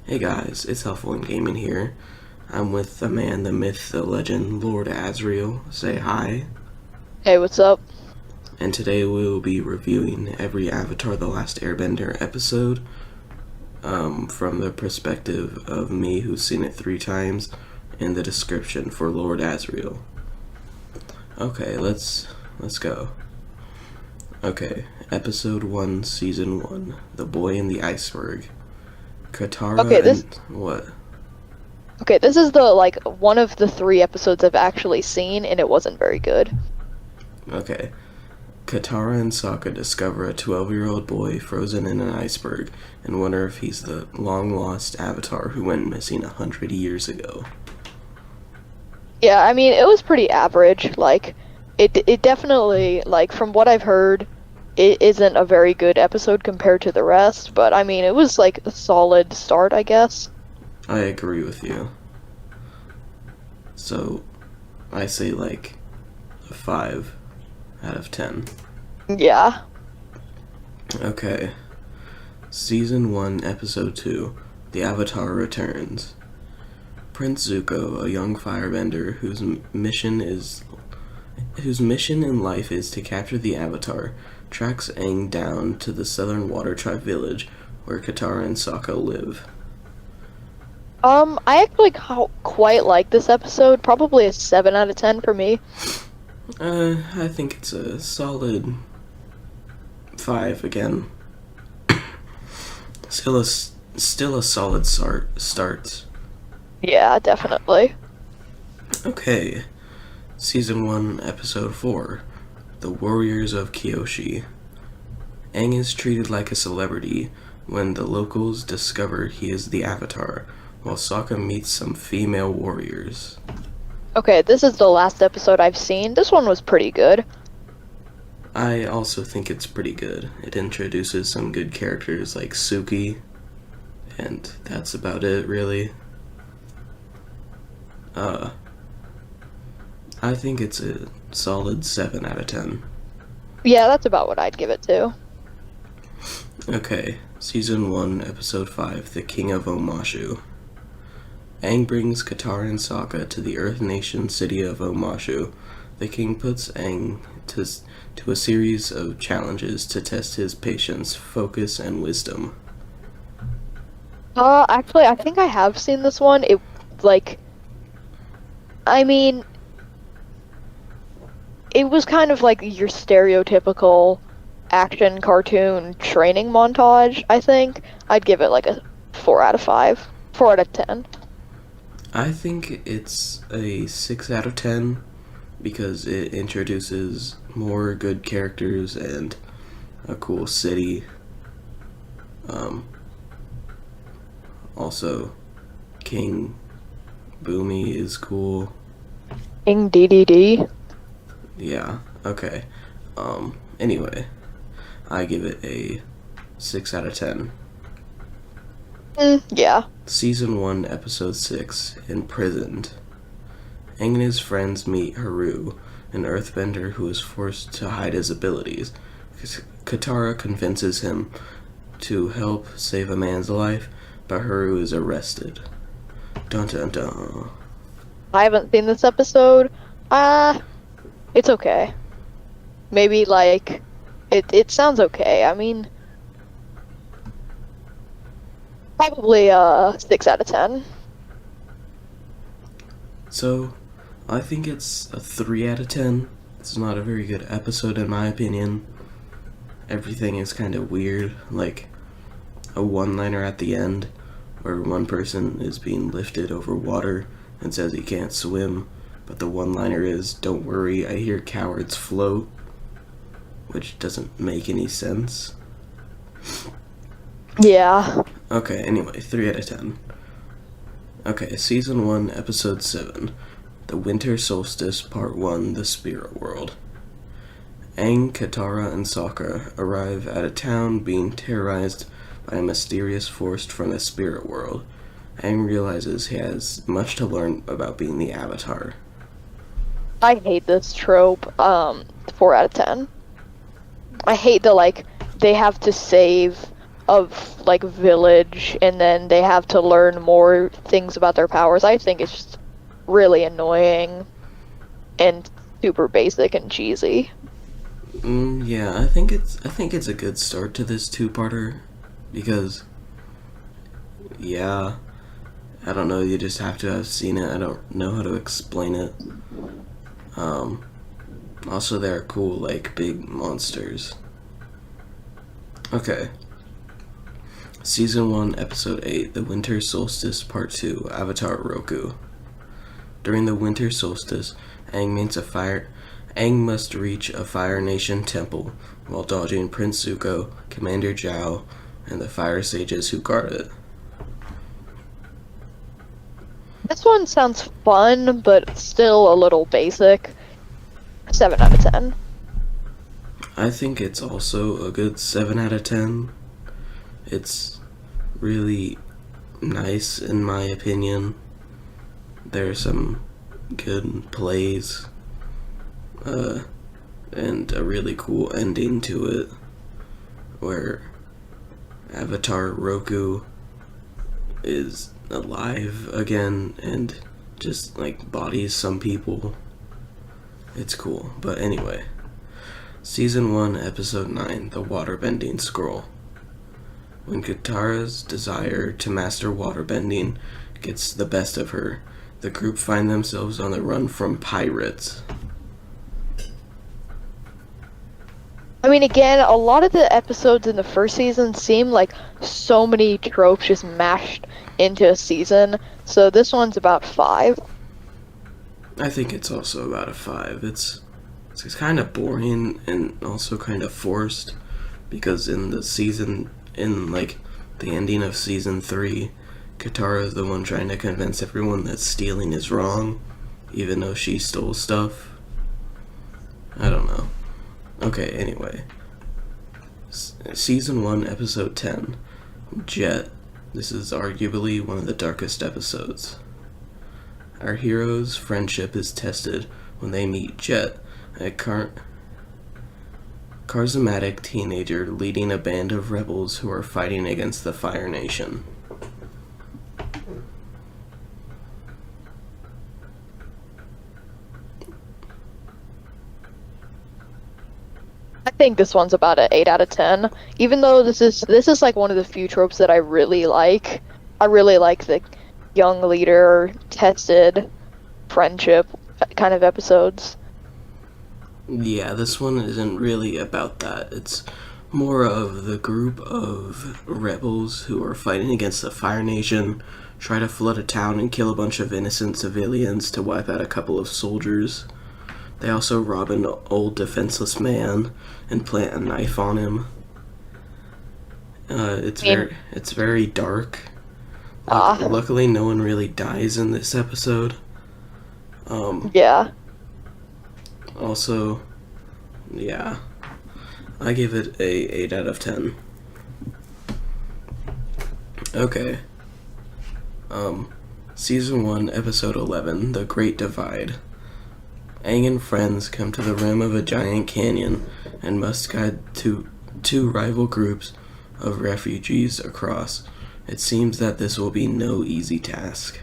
Hey guys, it's Helpful in Gaming here. I'm with the man, the myth, the legend, Lord Asriel. Say hi. Hey, what's up? And today we will be reviewing every Avatar The Last Airbender episode from the perspective of me who's seen it 3 times and the description for Lord Asriel. Okay, let's go. Okay, episode 1, season 1, The Boy in the Iceberg. Okay, Katara this and what? okay, this is one of the 3 episodes I've actually seen, and it wasn't very good. Okay. Katara and Sokka discover a 12-year-old boy frozen in an iceberg and wonder if he's the long-lost Avatar who went missing 100 years ago. Yeah, I mean, it was pretty average. It definitely, from what I've heard, it isn't a very good episode compared to the rest, but I mean, it was like a solid start, I guess. I agree with you. So, I say like a 5 out of 10. Yeah. Okay. Season 1, Episode 2, The Avatar Returns. Prince Zuko, a young firebender whose mission in life is to capture the Avatar, tracks Aang down to the Southern Water Tribe village where Katara and Sokka live. I actually quite like this episode. Probably a 7 out of 10 for me. I think it's a solid 5 again. Still a solid start. Yeah, definitely. Okay. Season 1, Episode 4, The Warriors of Kyoshi. Aang is treated like a celebrity when the locals discover he is the Avatar, while Sokka meets some female warriors. Okay, this is the last episode I've seen. This one was pretty good. I also think it's pretty good. It introduces some good characters like Suki, and that's about it, really. I think it's a solid 7 out of 10. Yeah, that's about what I'd give it to. Okay, Season 1, Episode 5, The King of Omashu. Aang brings Katara and Sokka to the Earth Nation city of Omashu. The king puts Aang to a series of challenges to test his patience, focus, and wisdom. Actually, I think I have seen this one. I mean, it was kind of like your stereotypical action cartoon training montage, I think. I'd give it like a 4 out of 5. 4 out of 10. I think it's a 6 out of 10 because it introduces more good characters and a cool city. Also, King Boomy is cool. King DDD. Yeah, okay. Anyway, I give it a 6 out of 10. Yeah. Season 1, Episode 6, Imprisoned. Aang and his friends meet Haru, an earthbender who is forced to hide his abilities. Katara convinces him to help save a man's life, but Haru is arrested. Dun dun dun. I haven't seen this episode. It's okay. Maybe, it sounds okay. I mean, probably a 6 out of 10. So, I think it's a 3 out of 10. It's not a very good episode in my opinion. Everything is kind of weird, like a one-liner at the end where one person is being lifted over water and says he can't swim, but the one-liner is, "Don't worry, I hear cowards float," which doesn't make any sense. Yeah. Okay, anyway, 3 out of 10. Okay, Season 1, Episode 7, The Winter Solstice, Part 1, The Spirit World. Aang, Katara, and Sokka arrive at a town being terrorized by a mysterious force from the spirit world. Aang realizes he has much to learn about being the Avatar. I hate this trope. 4 out of 10. I hate they have to save of like village, and then they have to learn more things about their powers. I think it's just really annoying and super basic and cheesy. Yeah, I think it's a good start to this two-parter because yeah, I don't know, you just have to have seen it. I don't know how to explain it. Um, Also, they're cool, like big monsters. Okay. Season 1, Episode 8, The Winter Solstice, Part 2, Avatar Roku. During the winter solstice, Aang must reach a Fire Nation temple while dodging Prince Zuko, Commander Zhao, and the fire sages who guard it. This one sounds fun, but still a little basic. 7 out of 10. I think it's also a good 7 out of 10. It's really nice in my opinion. There's some good plays, and a really cool ending to it, where Avatar Roku is alive again and just like bodies some people. It's cool. But anyway, Season 1, Episode 9, The Waterbending Scroll. When Katara's desire to master waterbending gets the best of her, the group find themselves on the run from pirates. I mean, again, a lot of the episodes in the first season seem like so many tropes just mashed into a season, so this one's about 5. I think it's also about a 5. It's kind of boring and also kind of forced because in like the ending of season 3, Katara is the one trying to convince everyone that stealing is wrong, even though she stole stuff. I don't know. Okay, anyway. Season 1, Episode 10, Jet. This is arguably one of the darkest episodes. Our hero's friendship is tested when they meet Jet, a charismatic teenager leading a band of rebels who are fighting against the Fire Nation. I think this one's about an 8 out of 10. Even though this is like one of the few tropes that I really like. I really like the young leader tested friendship kind of episodes. Yeah, this one isn't really about that. It's more of the group of rebels who are fighting against the Fire Nation, try to flood a town and kill a bunch of innocent civilians to wipe out a couple of soldiers. They also rob an old defenseless man and plant a knife on him. It's very dark. Luckily, no one really dies in this episode. Yeah. Also, yeah, I give it a 8 out of 10. Okay. Season 1, Episode 11, The Great Divide. Aang and friends come to the rim of a giant canyon and must guide two rival groups of refugees across. It seems that this will be no easy task.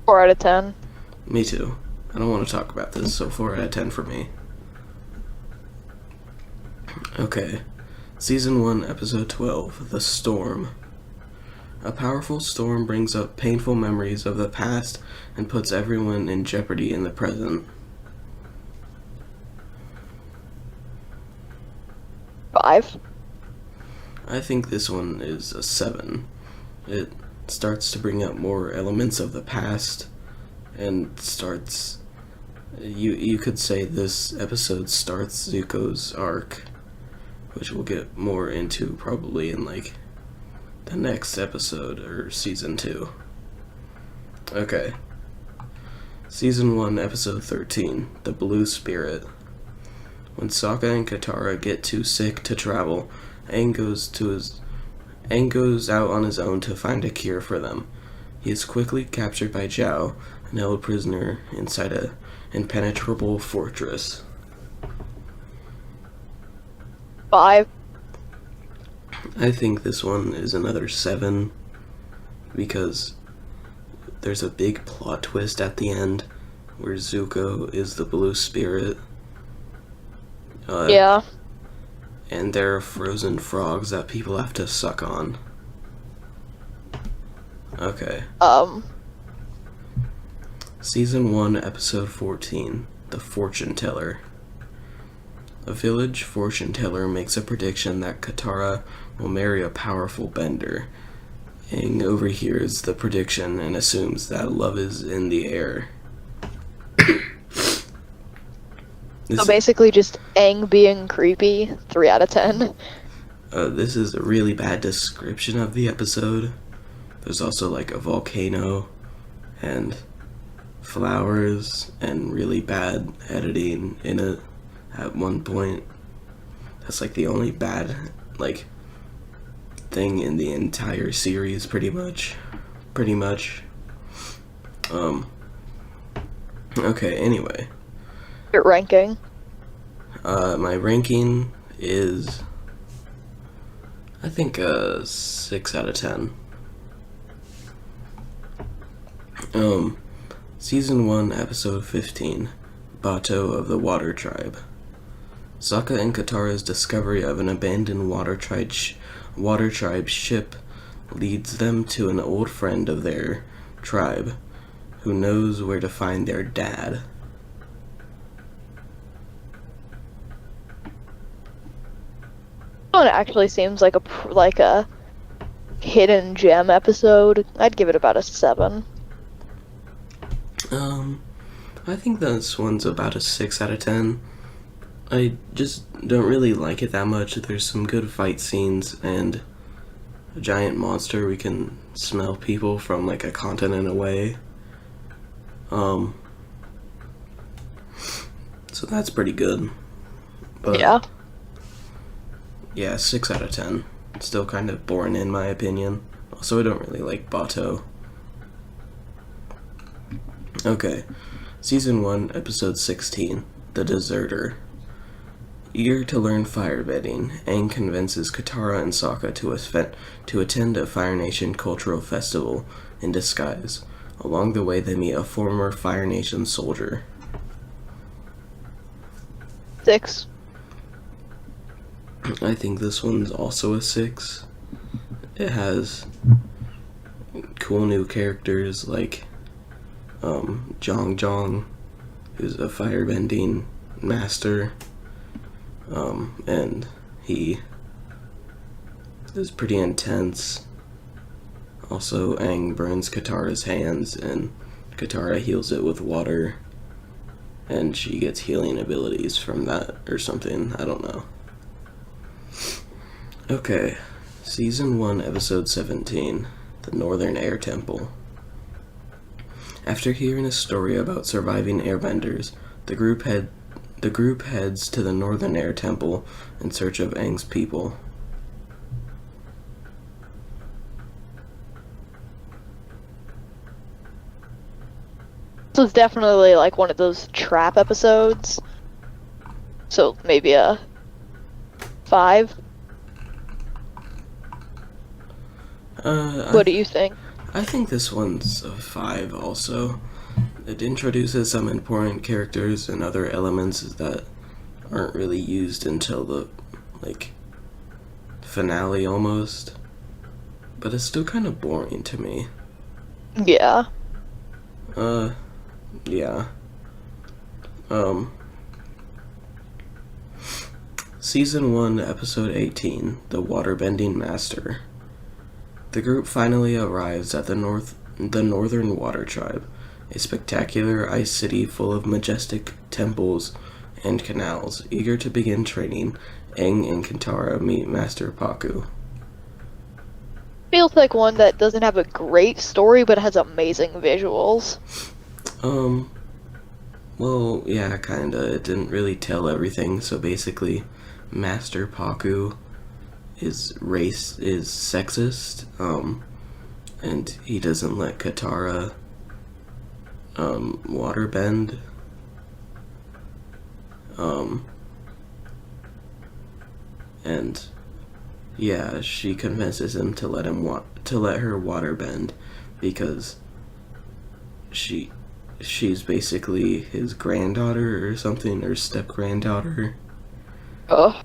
4 out of 10. Me too. I don't want to talk about this, so 4 out of 10 for me. Okay. Season 1, Episode 12, The Storm. A powerful storm brings up painful memories of the past and puts everyone in jeopardy in the present. 5. I think this one is a 7. It starts to bring up more elements of the past and starts... You could say this episode starts Zuko's arc, which we'll get more into probably in like the next episode or season 2. Okay. Season 1, Episode 13, The Blue Spirit. When Sokka and Katara get too sick to travel, Aang goes out on his own to find a cure for them. He is quickly captured by Zhao and held prisoner inside a impenetrable fortress. 5. I think this one is another 7 because there's a big plot twist at the end where Zuko is the blue spirit. Yeah. And there are frozen frogs that people have to suck on. Okay. Season 1, Episode 14, The Fortune Teller. A village fortune teller makes a prediction that Katara will marry a powerful bender. Aang overhears the prediction and assumes that love is in the air. So basically just Aang being creepy, 3 out of 10. This is a really bad description of the episode. There's also like a volcano and flowers and really bad editing in it at one point. That's like the only bad like thing in the entire series pretty much. Okay, anyway. Your ranking. My ranking is I think 6 out of 10. Season 1, Episode 15, Bato of the Water Tribe. Sokka and Katara's discovery of an abandoned water tribe ship leads them to an old friend of their tribe who knows where to find their dad. This one actually seems like a hidden gem episode. I'd give it about a 7. I think this one's about a 6 out of 10. I just don't really like it that much. There's some good fight scenes and a giant monster. We can smell people from like a continent away. So that's pretty good. But yeah, 6 out of 10. Still kind of boring in my opinion. Also, I don't really like Bato. Okay, Season 1, Episode 16, The Deserter. Eager to learn firebending, Aang convinces Katara and Sokka to attend a Fire Nation cultural festival in disguise. Along the way, they meet a former Fire Nation soldier. 6. I think this one's also a 6. It has cool new characters like Jong Jong, who's a firebending master, and he is pretty intense. Also, Aang burns Katara's hands, and Katara heals it with water, and she gets healing abilities from that or something, I don't know. Okay, Season 1, Episode 17, The Northern Air Temple. After hearing a story about surviving airbenders, the group heads to the Northern Air Temple in search of Aang's people. This was definitely like one of those trap episodes. So maybe a 5. What do you think? I think this one's a 5 also. It introduces some important characters and other elements that aren't really used until the, like, finale almost. But it's still kind of boring to me. Yeah. Yeah. Season 1, Episode 18, The Waterbending Master. The group finally arrives at the Northern Water Tribe, a spectacular ice city full of majestic temples and canals. Eager to begin training, Aang and Katara meet Master Pakku. Feels like one that doesn't have a great story, but has amazing visuals. Well, yeah, kinda. It didn't really tell everything, so basically, Master Pakku is sexist, and he doesn't let Katara, waterbend, and Yeah, she convinces him to to let her waterbend because she she's basically his granddaughter or something, or step granddaughter. Oh,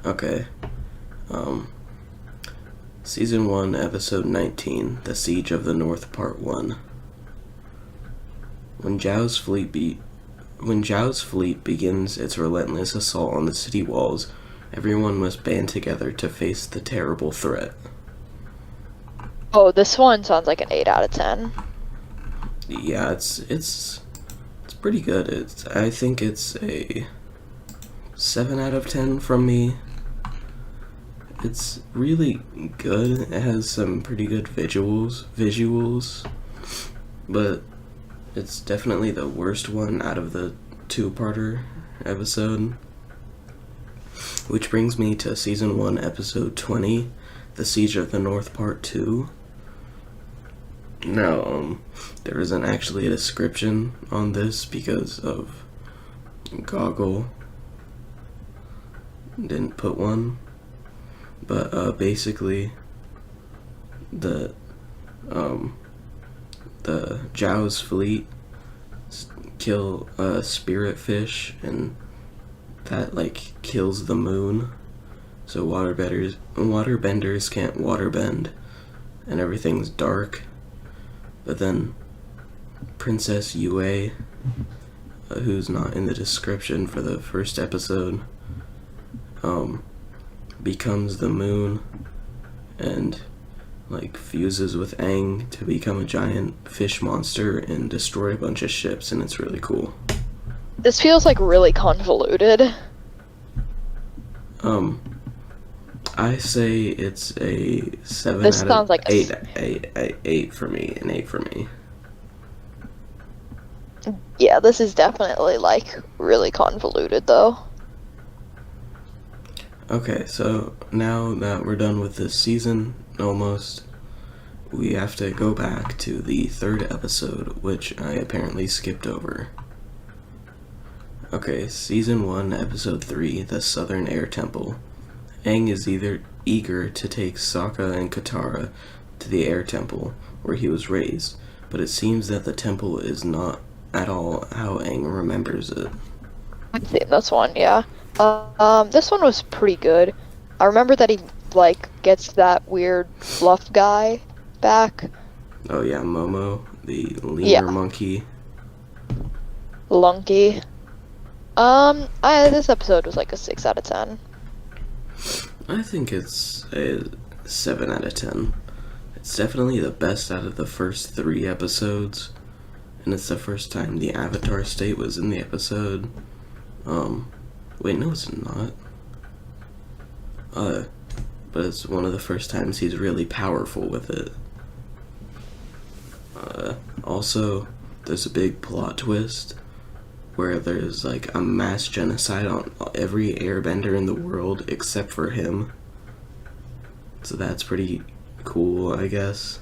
Okay. Um Season 1, Episode 19, The Siege of the North, Part 1. When Zhao's fleet begins its relentless assault on the city walls, everyone must band together to face the terrible threat. oh, this one sounds like an 8 out of 10. Yeah, it's pretty good. I think it's a 7 out of 10 from me. It's really good. It has some pretty good visuals, but it's definitely the worst one out of the two-parter episode. Which brings me to Season 1, Episode 20, The Siege of the North, Part 2. Now, there isn't actually a description on this because of Goggle didn't put one. But basically, the Zhao's fleet kill a spirit fish, and that like kills the moon. So waterbenders can't waterbend, and everything's dark. But then Princess Yue, who's not in the description for the first episode, becomes the moon and like fuses with Aang to become a giant fish monster and destroy a bunch of ships, and it's really cool. This feels like really convoluted. I say it's a 7 This out sounds of like eight for me, an 8 for me. Yeah, this is definitely like really convoluted though. Okay, so now that we're done with this season, almost, we have to go back to the third episode, which I apparently skipped over. Okay, Season 1, Episode 3, The Southern Air Temple. Aang is eager to take Sokka and Katara to the Air Temple, where he was raised, but it seems that the temple is not at all how Aang remembers it. I've seen this one, yeah. This one was pretty good. I remember that he like gets that weird fluff guy back. Oh yeah, Momo, the lemur Yeah. monkey. Lunky. This episode was like a 6 out of 10. I think it's a 7 out of 10. It's definitely the best out of the first 3 episodes, and it's the first time the Avatar state was in the episode. Wait, no, it's not. But it's one of the first times he's really powerful with it. Also, there's a big plot twist where there's like a mass genocide on every airbender in the world except for him. So that's pretty cool, I guess.